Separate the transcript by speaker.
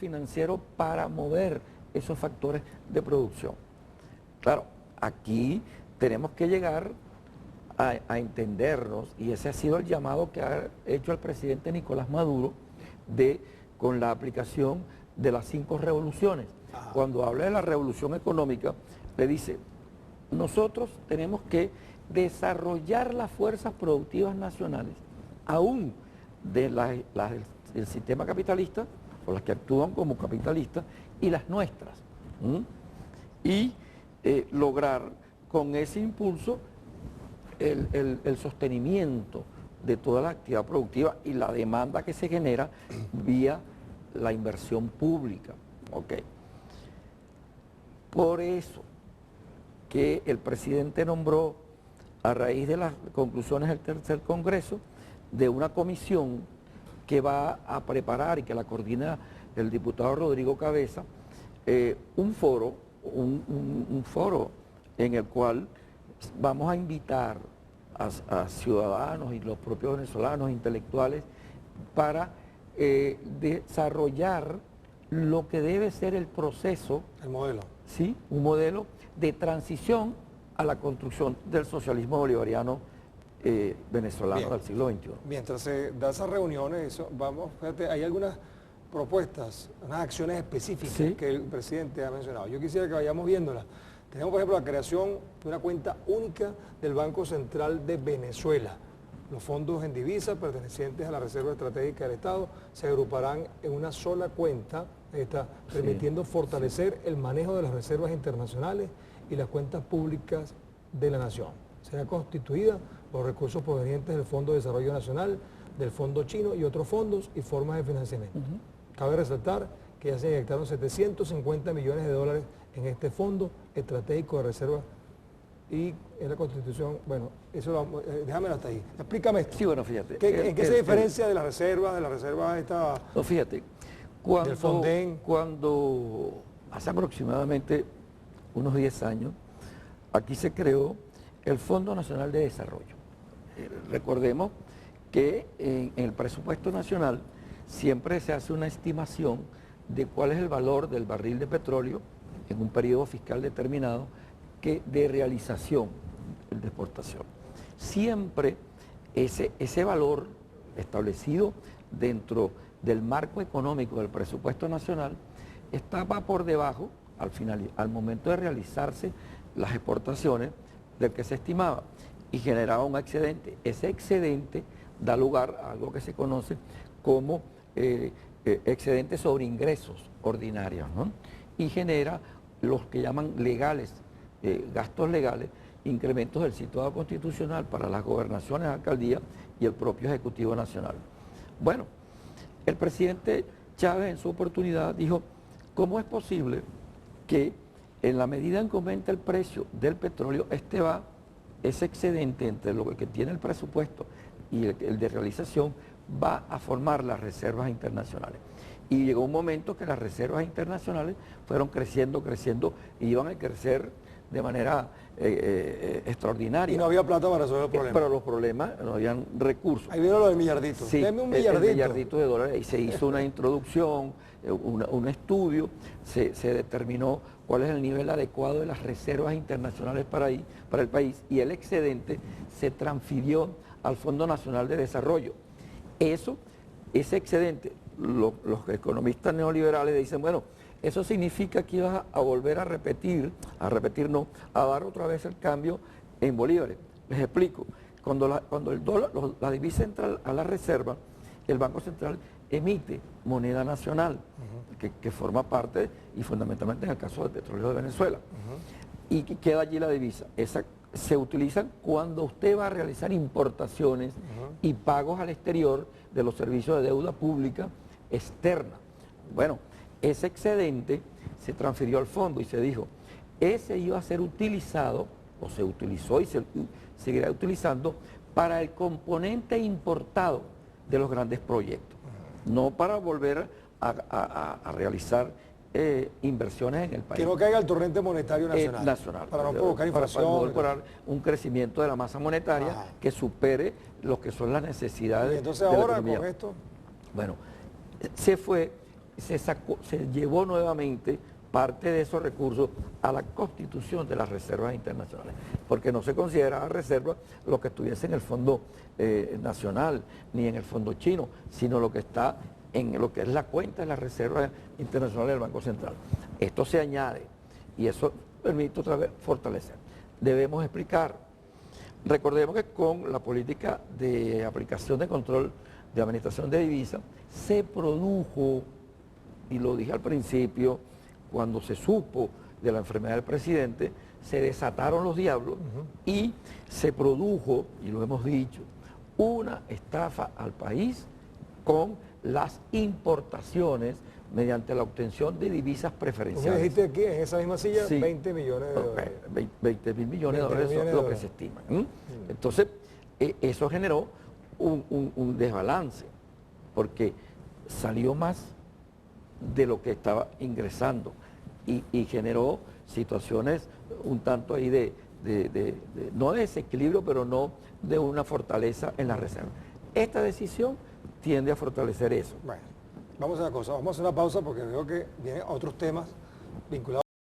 Speaker 1: financiero para mover esos factores de producción. Claro, aquí tenemos que llegar a entendernos, y ese ha sido el llamado que ha hecho el presidente Nicolás Maduro con la aplicación de las 5 revoluciones.
Speaker 2: Ajá.
Speaker 1: Cuando habla de la revolución económica, le dice, nosotros tenemos que desarrollar las fuerzas productivas nacionales, aún del sistema capitalista, o las que actúan como capitalistas, y las nuestras. Y lograr con ese impulso el sostenimiento de toda la actividad productiva y la demanda que se genera vía la inversión pública. Okay. Por eso que el presidente nombró, a raíz de las conclusiones del tercer Congreso, de una comisión que va a preparar y que la coordina el diputado Rodrigo Cabeza, un foro en el cual vamos a invitar a ciudadanos y los propios venezolanos intelectuales para desarrollar lo que debe ser el proceso.
Speaker 2: El modelo.
Speaker 1: Sí, un modelo de transición a la construcción del socialismo bolivariano venezolano. Bien, del siglo XXI.
Speaker 2: Mientras se da esas reuniones, fíjate, hay algunas propuestas, unas acciones específicas, ¿sí?, que el presidente ha mencionado. Yo quisiera que vayamos viéndolas. Tenemos, por ejemplo, la creación de una cuenta única del Banco Central de Venezuela. Los fondos en divisa pertenecientes a la Reserva Estratégica del Estado se agruparán en una sola cuenta, permitiendo fortalecer el manejo de las reservas internacionales y las cuentas públicas de la nación. Será constituida por recursos provenientes del Fondo de Desarrollo Nacional, del Fondo Chino y otros fondos y formas de financiamiento. Cabe resaltar que ya se inyectaron 750 millones de dólares en este fondo estratégico de reserva y en la Constitución, bueno, eso déjamelo hasta ahí. Explícame esto.
Speaker 1: Sí, bueno, fíjate.
Speaker 2: ¿En qué se diferencia de la reserva esta?
Speaker 1: No, fíjate, cuando hace aproximadamente unos 10 años, aquí se creó el Fondo Nacional de Desarrollo. Recordemos que en el presupuesto nacional siempre se hace una estimación de cuál es el valor del barril de petróleo en un periodo fiscal determinado de realización, el de exportación. Siempre ese valor establecido dentro del marco económico del presupuesto nacional estaba por debajo, al momento de realizarse las exportaciones, del que se estimaba y generaba un excedente. Ese excedente da lugar a algo que se conoce como excedente sobre ingresos ordinarios, ¿no? Y genera los que llaman legales, gastos legales, incrementos del situado constitucional para las gobernaciones, alcaldías y el propio Ejecutivo Nacional. Bueno, el presidente Chávez en su oportunidad dijo, ¿cómo es posible que en la medida en que aumenta el precio del petróleo, ese excedente entre lo que tiene el presupuesto y el de realización va a formar las reservas internacionales? Y llegó un momento que las reservas internacionales fueron creciendo y iban a crecer de manera extraordinaria.
Speaker 2: Y no había plata para resolver el problema.
Speaker 1: Pero los problemas, no habían recursos.
Speaker 2: Ahí vino lo del millardito.
Speaker 1: Sí,
Speaker 2: deme un millardito.
Speaker 1: El millardito de dólares. Y se hizo una introducción, un estudio, se determinó cuál es el nivel adecuado de las reservas internacionales para el país, y el excedente se transfirió al Fondo Nacional de Desarrollo. Ese excedente, los economistas neoliberales dicen, bueno, eso significa que ibas a volver a dar otra vez el cambio en bolívares. Les explico, cuando el dólar, la divisa entra a la reserva, el Banco Central emite moneda nacional, que forma parte, y fundamentalmente en el caso del petróleo de Venezuela, y queda allí la divisa. Esa se utiliza cuando usted va a realizar importaciones y pagos al exterior de los servicios de deuda pública externa. Bueno, ese excedente se transfirió al fondo y se dijo, ese iba a ser utilizado, o se utilizó y se seguirá utilizando, para el componente importado de los grandes proyectos, no para volver a realizar inversiones en el país.
Speaker 2: Que no caiga el torrente monetario nacional. Para no provocar inflación.
Speaker 1: Para no provocar un crecimiento de la masa monetaria que supere lo que son las necesidades.
Speaker 2: Y entonces ahora con esto.
Speaker 1: Bueno, se fue se llevó nuevamente parte de esos recursos a la constitución de las reservas internacionales, porque no se consideraba reserva lo que estuviese en el Fondo Nacional ni en el Fondo Chino, sino lo que está en lo que es la cuenta de las reservas internacionales del Banco Central. Esto se añade y eso permite otra vez fortalecer. Debemos explicar. Recordemos que con la política de aplicación de control de administración de divisas se produjo, y lo dije al principio, cuando se supo de la enfermedad del presidente, se desataron los diablos y se produjo, y lo hemos dicho, una estafa al país con las importaciones mediante la obtención de divisas preferenciales.
Speaker 2: Como dijiste aquí, en esa misma silla,
Speaker 1: sí,
Speaker 2: 20 millones de dólares.
Speaker 1: 20 mil millones de dólares es lo que se estima. Entonces, eso generó un desbalance, porque salió más de lo que estaba ingresando y generó situaciones un tanto ahí no de desequilibrio, pero no de una fortaleza en la reserva. Esta decisión tiende a fortalecer eso.
Speaker 2: Bueno, vamos a una cosa, vamos a hacer una pausa porque veo que vienen otros temas vinculados